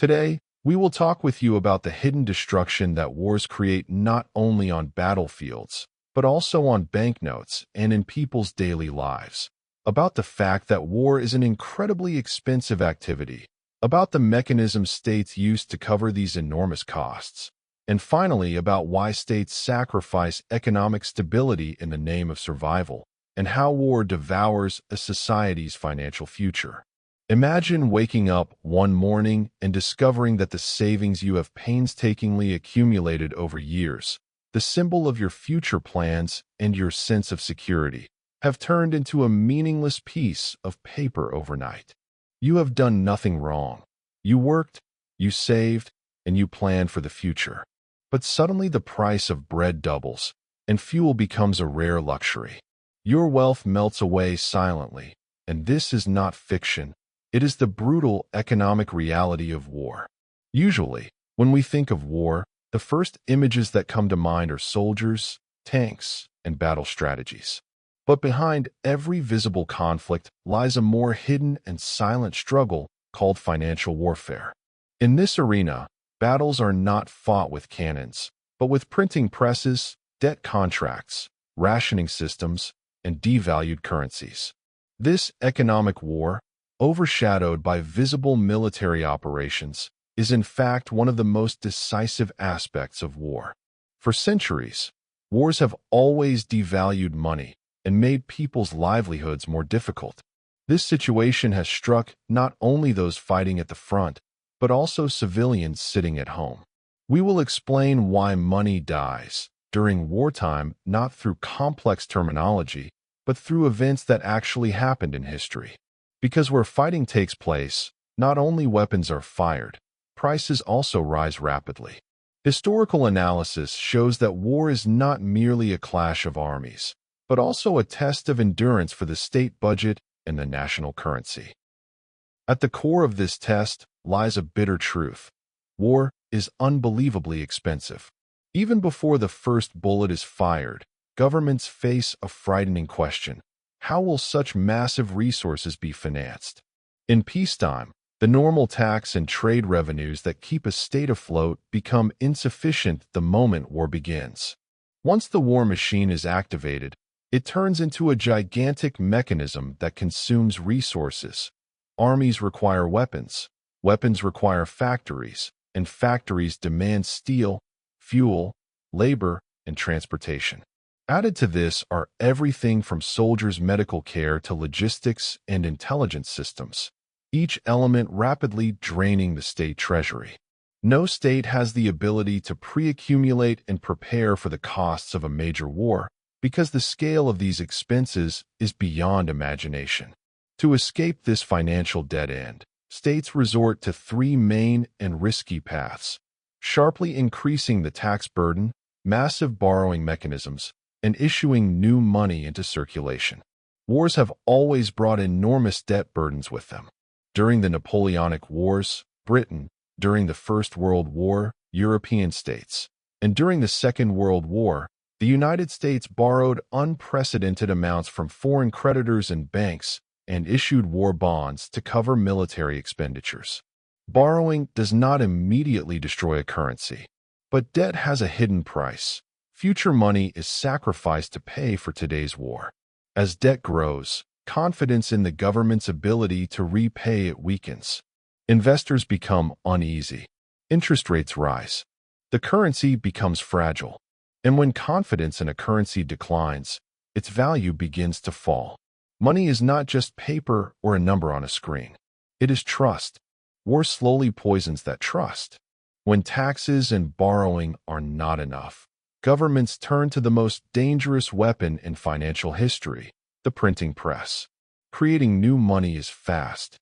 Today, we will talk with you about the hidden destruction that wars create not only on battlefields, but also on banknotes and in people's daily lives. About the fact that war is an incredibly expensive activity, about the mechanisms states use to cover these enormous costs, and finally about why states sacrifice economic stability in the name of survival, and how war devours a society's financial future. Imagine waking up one morning and discovering that the savings you have painstakingly accumulated over years, the symbol of your future plans and your sense of security, have turned into a meaningless piece of paper overnight. You have done nothing wrong. You worked, you saved, and you planned for the future. But suddenly the price of bread doubles, and fuel becomes a rare luxury. Your wealth melts away silently, and this is not fiction. It is the brutal economic reality of war. Usually, when we think of war, the first images that come to mind are soldiers, tanks, and battle strategies. But behind every visible conflict lies a more hidden and silent struggle called financial warfare. In this arena, battles are not fought with cannons, but with printing presses, debt contracts, rationing systems, and devalued currencies. This economic war, overshadowed by visible military operations, is in fact one of the most decisive aspects of war. For centuries, wars have always devalued money and made people's livelihoods more difficult. This situation has struck not only those fighting at the front, but also civilians sitting at home. We will explain why money dies during wartime, not through complex terminology, but through events that actually happened in history. Because where fighting takes place, not only weapons are fired, prices also rise rapidly. Historical analysis shows that war is not merely a clash of armies, but also a test of endurance for the state budget and the national currency. At the core of this test lies a bitter truth. War is unbelievably expensive. Even before the first bullet is fired, governments face a frightening question. How will such massive resources be financed? In peacetime, the normal tax and trade revenues that keep a state afloat become insufficient the moment war begins. Once the war machine is activated, it turns into a gigantic mechanism that consumes resources. Armies require weapons, weapons require factories, and factories demand steel, fuel, labor, and transportation. Added to this are everything from soldiers' medical care to logistics and intelligence systems, each element rapidly draining the state treasury. No state has the ability to pre-accumulate and prepare for the costs of a major war, because the scale of these expenses is beyond imagination. To escape this financial dead end, states resort to three main and risky paths: sharply increasing the tax burden, massive borrowing mechanisms, and issuing new money into circulation. Wars have always brought enormous debt burdens with them. During the Napoleonic Wars, Britain; during the First World War, European states; and during the Second World War, the United States borrowed unprecedented amounts from foreign creditors and banks and issued war bonds to cover military expenditures. Borrowing does not immediately destroy a currency, but debt has a hidden price. Future money is sacrificed to pay for today's war. As debt grows, confidence in the government's ability to repay it weakens. Investors become uneasy. Interest rates rise. The currency becomes fragile. And when confidence in a currency declines, its value begins to fall. Money is not just paper or a number on a screen. It is trust. War slowly poisons that trust. When taxes and borrowing are not enough, governments turn to the most dangerous weapon in financial history, the printing press. Creating new money is fast.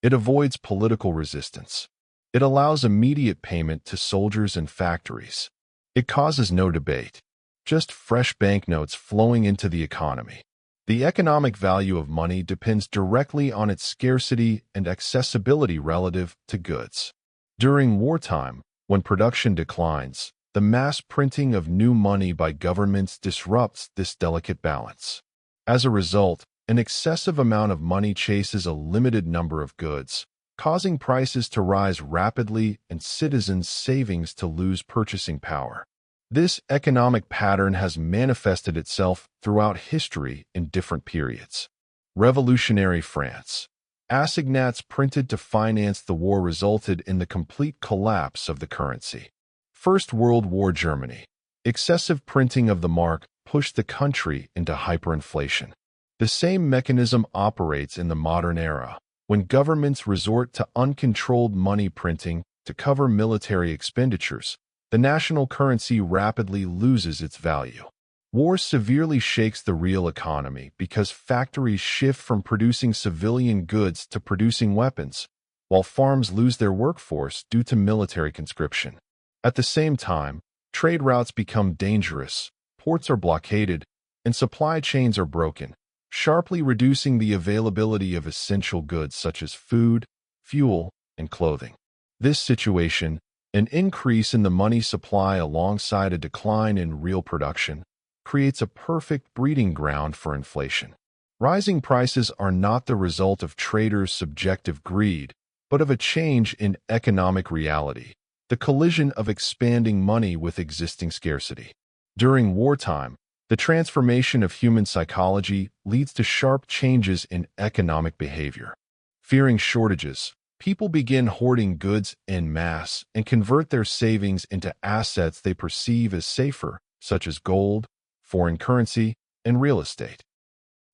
It avoids political resistance. It allows immediate payment to soldiers and factories. It causes no debate, just fresh banknotes flowing into the economy. The economic value of money depends directly on its scarcity and accessibility relative to goods. During wartime, when production declines, the mass printing of new money by governments disrupts this delicate balance. As a result, an excessive amount of money chases a limited number of goods, causing prices to rise rapidly and citizens' savings to lose purchasing power. This economic pattern has manifested itself throughout history in different periods. Revolutionary France. Assignats printed to finance the war resulted in the complete collapse of the currency. First World War Germany. Excessive printing of the mark pushed the country into hyperinflation. The same mechanism operates in the modern era, when governments resort to uncontrolled money printing to cover military expenditures. The national currency rapidly loses its value. War severely shakes the real economy because factories shift from producing civilian goods to producing weapons, while farms lose their workforce due to military conscription. At the same time, trade routes become dangerous, ports are blockaded, and supply chains are broken, sharply reducing the availability of essential goods such as food, fuel, and clothing. This situation, an increase in the money supply alongside a decline in real production, creates a perfect breeding ground for inflation. Rising prices are not the result of traders' subjective greed, but of a change in economic reality, the collision of expanding money with existing scarcity. During wartime, the transformation of human psychology leads to sharp changes in economic behavior. Fearing shortages, people begin hoarding goods en masse and convert their savings into assets they perceive as safer, such as gold, foreign currency, and real estate.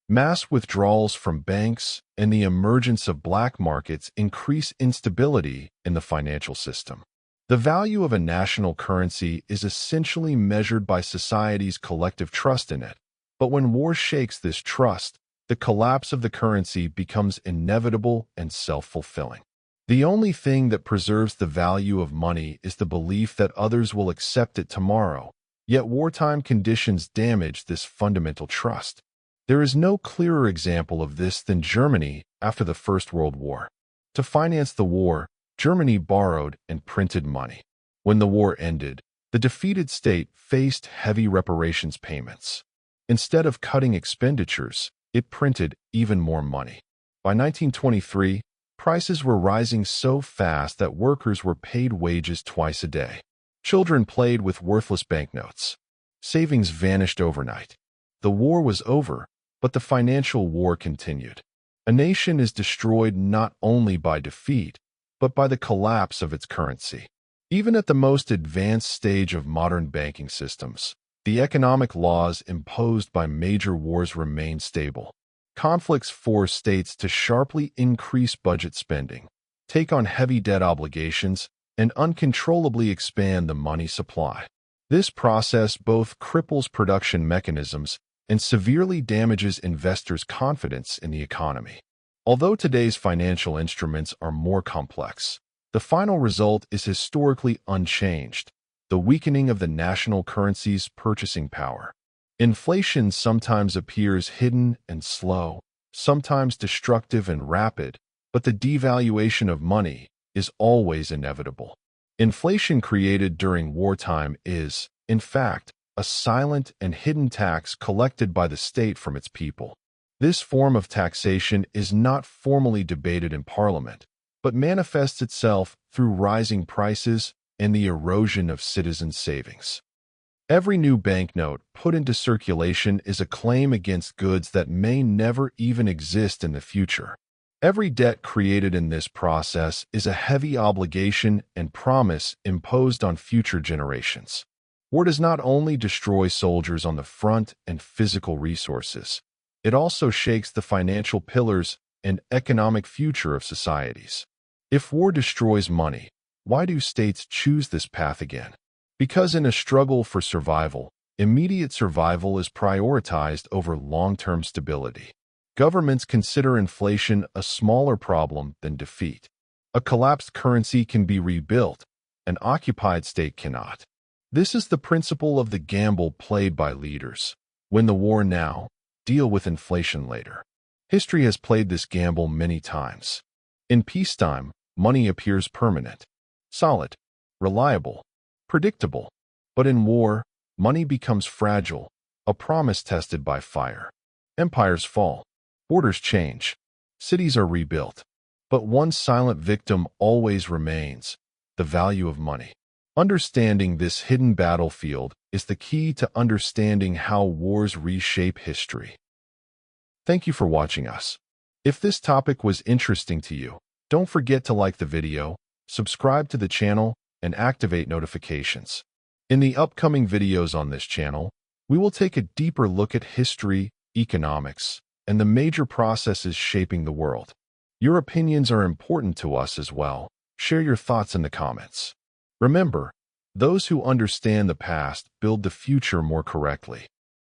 Mass withdrawals from banks and the emergence of black markets increase instability in the financial system. The value of a national currency is essentially measured by society's collective trust in it, but when war shakes this trust, the collapse of the currency becomes inevitable and self-fulfilling. The only thing that preserves the value of money is the belief that others will accept it tomorrow. Yet wartime conditions damage this fundamental trust. There is no clearer example of this than Germany after the First World War. To finance the war, Germany borrowed and printed money. When the war ended, the defeated state faced heavy reparations payments. Instead of cutting expenditures, it printed even more money. By 1923, prices were rising so fast that workers were paid wages twice a day. Children played with worthless banknotes. Savings vanished overnight. The war was over, but the financial war continued. A nation is destroyed not only by defeat, but by the collapse of its currency. Even at the most advanced stage of modern banking systems, the economic laws imposed by major wars remain stable. Conflicts force states to sharply increase budget spending, take on heavy debt obligations, and uncontrollably expand the money supply. This process both cripples production mechanisms and severely damages investors' confidence in the economy. Although today's financial instruments are more complex, the final result is historically unchanged: the weakening of the national currency's purchasing power. Inflation sometimes appears hidden and slow, sometimes destructive and rapid, but the devaluation of money is always inevitable. Inflation created during wartime is, in fact, a silent and hidden tax collected by the state from its people. This form of taxation is not formally debated in Parliament, but manifests itself through rising prices and the erosion of citizens' savings. Every new banknote put into circulation is a claim against goods that may never even exist in the future. Every debt created in this process is a heavy obligation and promise imposed on future generations. War does not only destroy soldiers on the front and physical resources, it also shakes the financial pillars and economic future of societies. If war destroys money, why do states choose this path again? Because in a struggle for survival, immediate survival is prioritized over long-term stability. Governments consider inflation a smaller problem than defeat. A collapsed currency can be rebuilt, an occupied state cannot. This is the principle of the gamble played by leaders. Win the war now, deal with inflation later. History has played this gamble many times. In peacetime, money appears permanent, solid, reliable, predictable. But in war, money becomes fragile, a promise tested by fire. Empires fall. Borders change. Cities are rebuilt. But one silent victim always remains: the value of money. Understanding this hidden battlefield is the key to understanding how wars reshape history. Thank you for watching us. If this topic was interesting to you, don't forget to like the video, subscribe to the channel, and activate notifications. In the upcoming videos on this channel, we will take a deeper look at history, economics, and the major processes shaping the world. Your opinions are important to us as well. Share your thoughts in the comments. Remember, those who understand the past build the future more correctly.